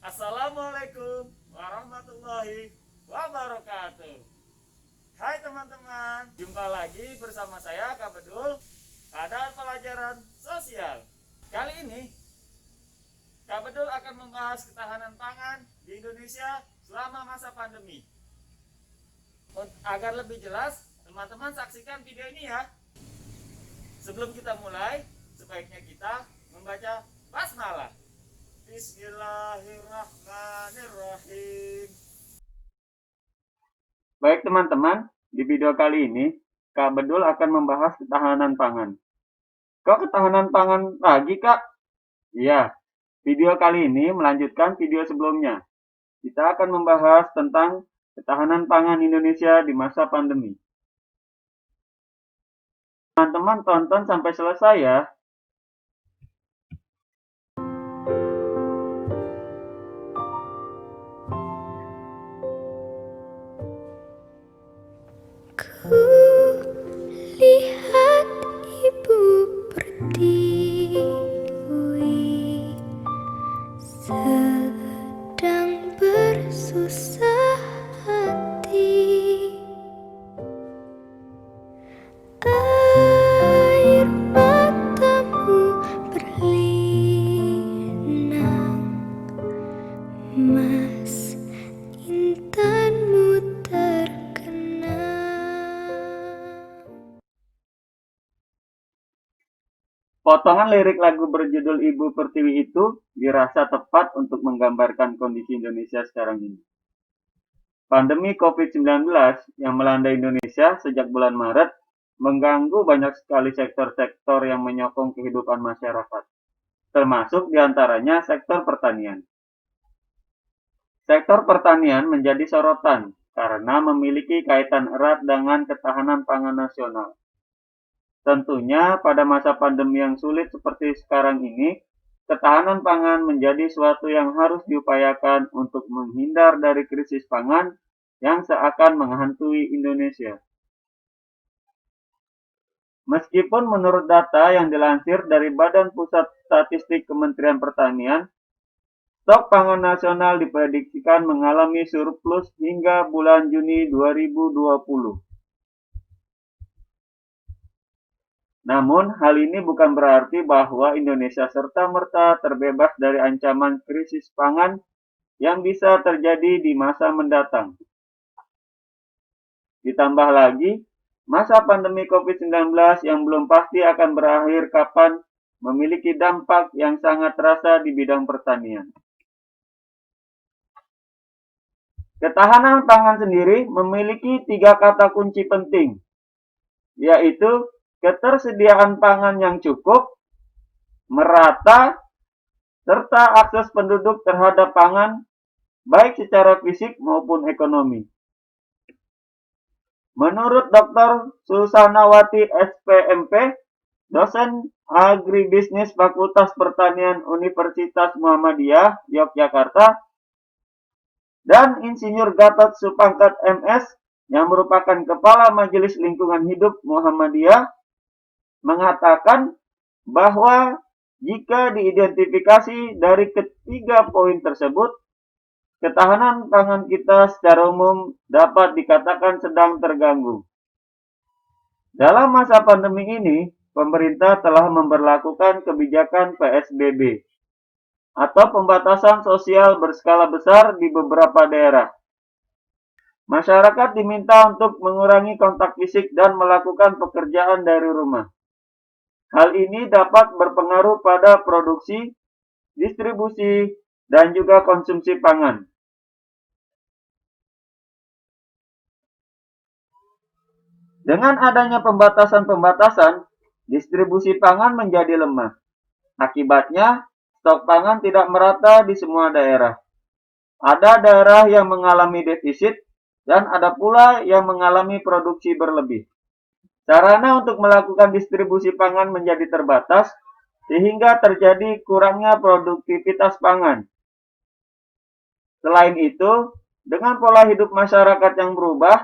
Assalamualaikum warahmatullahi wabarakatuh. Hai teman-teman, jumpa lagi bersama saya Kak Bedul pada pelajaran sosial. Kali ini Kak Bedul akan membahas ketahanan pangan di Indonesia selama masa pandemi. Agar lebih jelas, teman-teman saksikan video ini ya. Sebelum kita mulai, sebaiknya kita membaca basmalah. Bismillahirrahmanirrahim. Baik teman-teman, di video kali ini Kak Bedul akan membahas ketahanan pangan. Kok ketahanan pangan lagi, Kak? Iya, video kali ini melanjutkan video sebelumnya. Kita akan membahas tentang ketahanan pangan Indonesia di masa pandemi. Teman-teman tonton sampai selesai ya. Lihat ibu pertiwi sedang bersusah hati. Air matamu berlinang, mas intanmu Potongan lirik lagu berjudul Ibu Pertiwi itu dirasa tepat untuk menggambarkan kondisi Indonesia sekarang ini. Pandemi COVID-19 yang melanda Indonesia sejak bulan Maret mengganggu banyak sekali sektor-sektor yang menyokong kehidupan masyarakat, termasuk diantaranya sektor pertanian. Sektor pertanian menjadi sorotan karena memiliki kaitan erat dengan ketahanan pangan nasional. Tentunya pada masa pandemi yang sulit seperti sekarang ini, ketahanan pangan menjadi suatu yang harus diupayakan untuk menghindar dari krisis pangan yang seakan menghantui Indonesia. Meskipun menurut data yang dilansir dari Badan Pusat Statistik Kementerian Pertanian, stok pangan nasional diprediksikan mengalami surplus hingga bulan Juni 2020. Namun, hal ini bukan berarti bahwa Indonesia serta-merta terbebas dari ancaman krisis pangan yang bisa terjadi di masa mendatang. Ditambah lagi, masa pandemi COVID-19 yang belum pasti akan berakhir kapan memiliki dampak yang sangat terasa di bidang pertanian. Ketahanan pangan sendiri memiliki 3 kata kunci penting, yaitu ketersediaan pangan yang cukup, merata, serta akses penduduk terhadap pangan, baik secara fisik maupun ekonomi. Menurut Dr. Susanawati SPMP, dosen agribisnis Fakultas Pertanian Universitas Muhammadiyah, Yogyakarta, dan Insinyur Gatot Supangkat MS, yang merupakan Kepala Majelis Lingkungan Hidup Muhammadiyah, mengatakan bahwa jika diidentifikasi dari ketiga poin tersebut, ketahanan pangan kita secara umum dapat dikatakan sedang terganggu. Dalam masa pandemi ini, pemerintah telah memberlakukan kebijakan PSBB atau pembatasan sosial berskala besar di beberapa daerah. Masyarakat diminta untuk mengurangi kontak fisik dan melakukan pekerjaan dari rumah. Hal ini dapat berpengaruh pada produksi, distribusi, dan juga konsumsi pangan. Dengan adanya pembatasan-pembatasan, distribusi pangan menjadi lemah. Akibatnya, stok pangan tidak merata di semua daerah. Ada daerah yang mengalami defisit, dan ada pula yang mengalami produksi berlebih. Sarana untuk melakukan distribusi pangan menjadi terbatas, sehingga terjadi kurangnya produktivitas pangan. Selain itu, dengan pola hidup masyarakat yang berubah,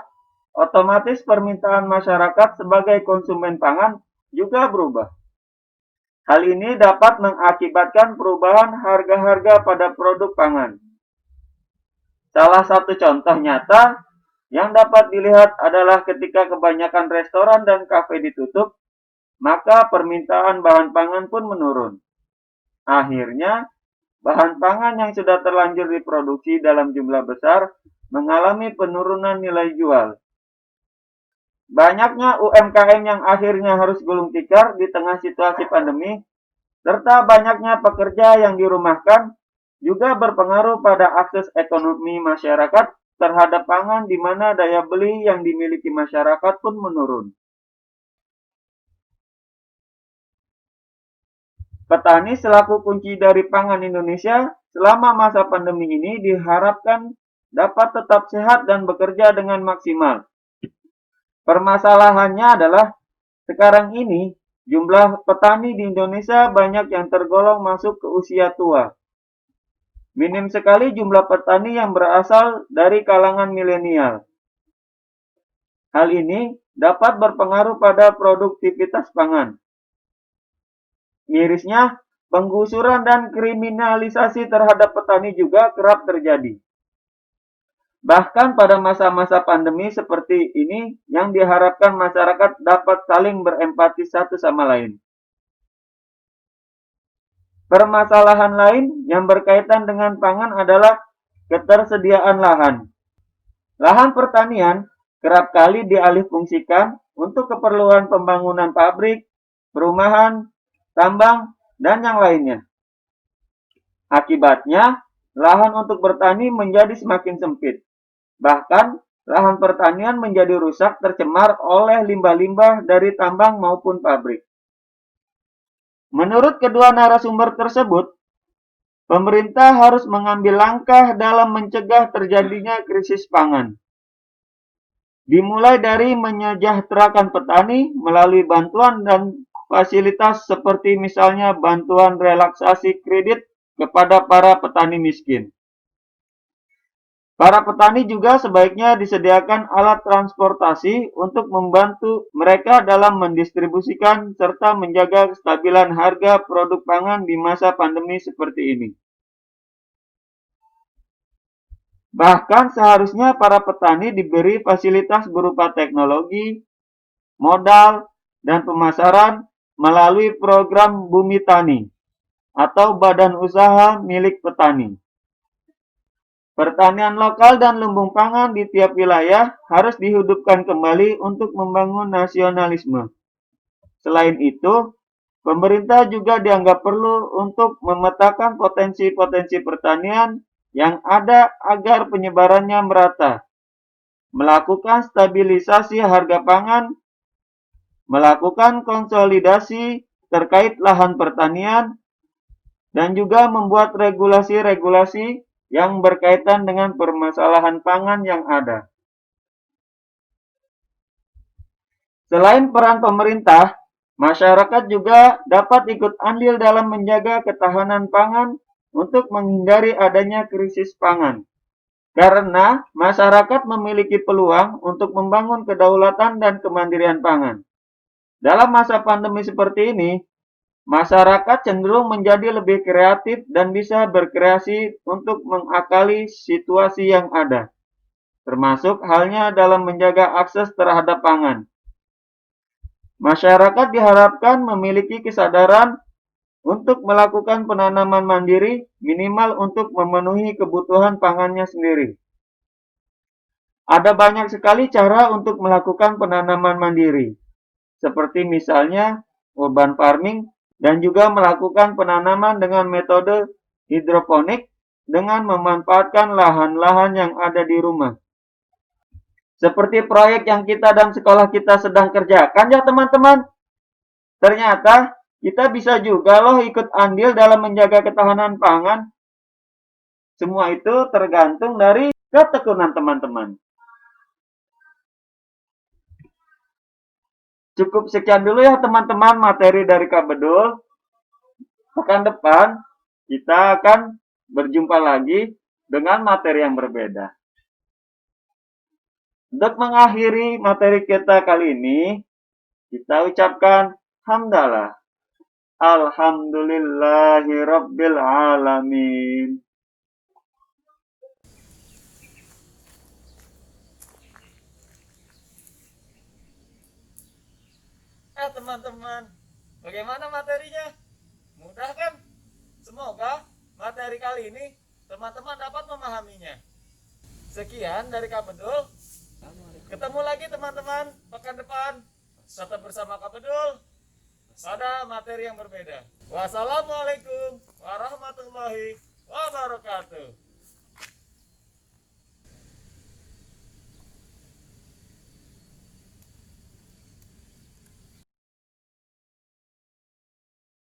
otomatis permintaan masyarakat sebagai konsumen pangan juga berubah. Hal ini dapat mengakibatkan perubahan harga-harga pada produk pangan. Salah satu contoh nyata yang dapat dilihat adalah ketika kebanyakan restoran dan kafe ditutup, maka permintaan bahan pangan pun menurun. Akhirnya, bahan pangan yang sudah terlanjur diproduksi dalam jumlah besar mengalami penurunan nilai jual. Banyaknya UMKM yang akhirnya harus gulung tikar di tengah situasi pandemi, serta banyaknya pekerja yang dirumahkan, juga berpengaruh pada akses ekonomi masyarakat terhadap pangan di mana daya beli yang dimiliki masyarakat pun menurun. Petani selaku kunci dari pangan Indonesia selama masa pandemi ini diharapkan dapat tetap sehat dan bekerja dengan maksimal. Permasalahannya adalah sekarang ini jumlah petani di Indonesia banyak yang tergolong masuk ke usia tua. Minim sekali jumlah petani yang berasal dari kalangan milenial. Hal ini dapat berpengaruh pada produktivitas pangan. Mirisnya, penggusuran dan kriminalisasi terhadap petani juga kerap terjadi. Bahkan pada masa-masa pandemi seperti ini yang diharapkan masyarakat dapat saling berempati satu sama lain. Permasalahan lain yang berkaitan dengan pangan adalah ketersediaan lahan. Lahan pertanian kerap kali dialihfungsikan untuk keperluan pembangunan pabrik, perumahan, tambang, dan yang lainnya. Akibatnya, lahan untuk bertani menjadi semakin sempit. Bahkan, lahan pertanian menjadi rusak tercemar oleh limbah-limbah dari tambang maupun pabrik. Menurut kedua narasumber tersebut, pemerintah harus mengambil langkah dalam mencegah terjadinya krisis pangan. Dimulai dari menyejahterakan petani melalui bantuan dan fasilitas seperti misalnya bantuan relaksasi kredit kepada para petani miskin. Para petani juga sebaiknya disediakan alat transportasi untuk membantu mereka dalam mendistribusikan serta menjaga kestabilan harga produk pangan di masa pandemi seperti ini. Bahkan seharusnya para petani diberi fasilitas berupa teknologi, modal, dan pemasaran melalui program Bumi Tani atau badan usaha milik petani. Pertanian lokal dan lumbung pangan di tiap wilayah harus dihidupkan kembali untuk membangun nasionalisme. Selain itu, pemerintah juga dianggap perlu untuk memetakan potensi-potensi pertanian yang ada agar penyebarannya merata, melakukan stabilisasi harga pangan, melakukan konsolidasi terkait lahan pertanian, dan juga membuat regulasi-regulasi yang berkaitan dengan permasalahan pangan yang ada. Selain peran pemerintah, masyarakat juga dapat ikut andil dalam menjaga ketahanan pangan untuk menghindari adanya krisis pangan. Karena masyarakat memiliki peluang untuk membangun kedaulatan dan kemandirian pangan. Dalam masa pandemi seperti ini, masyarakat cenderung menjadi lebih kreatif dan bisa berkreasi untuk mengakali situasi yang ada, termasuk halnya dalam menjaga akses terhadap pangan. Masyarakat diharapkan memiliki kesadaran untuk melakukan penanaman mandiri minimal untuk memenuhi kebutuhan pangannya sendiri. Ada banyak sekali cara untuk melakukan penanaman mandiri, seperti misalnya urban farming dan juga melakukan penanaman dengan metode hidroponik dengan memanfaatkan lahan-lahan yang ada di rumah. Seperti proyek yang kita dan sekolah kita sedang kerjakan ya teman-teman. Ternyata kita bisa juga loh ikut andil dalam menjaga ketahanan pangan. Semua itu tergantung dari ketekunan teman-teman. Cukup sekian dulu ya teman-teman materi dari Kak Bedul. Pekan depan kita akan berjumpa lagi dengan materi yang berbeda. Untuk mengakhiri materi kita kali ini, kita ucapkan hamdalah. Alhamdulillahirabbil alamin. Teman-teman, bagaimana materinya? Mudah kan? Semoga materi kali ini teman-teman dapat memahaminya. Sekian dari Kak Bedul. Ketemu lagi teman-teman pekan depan. Tetap bersama Kak Bedul pada materi yang berbeda. Wassalamualaikum warahmatullahi wabarakatuh.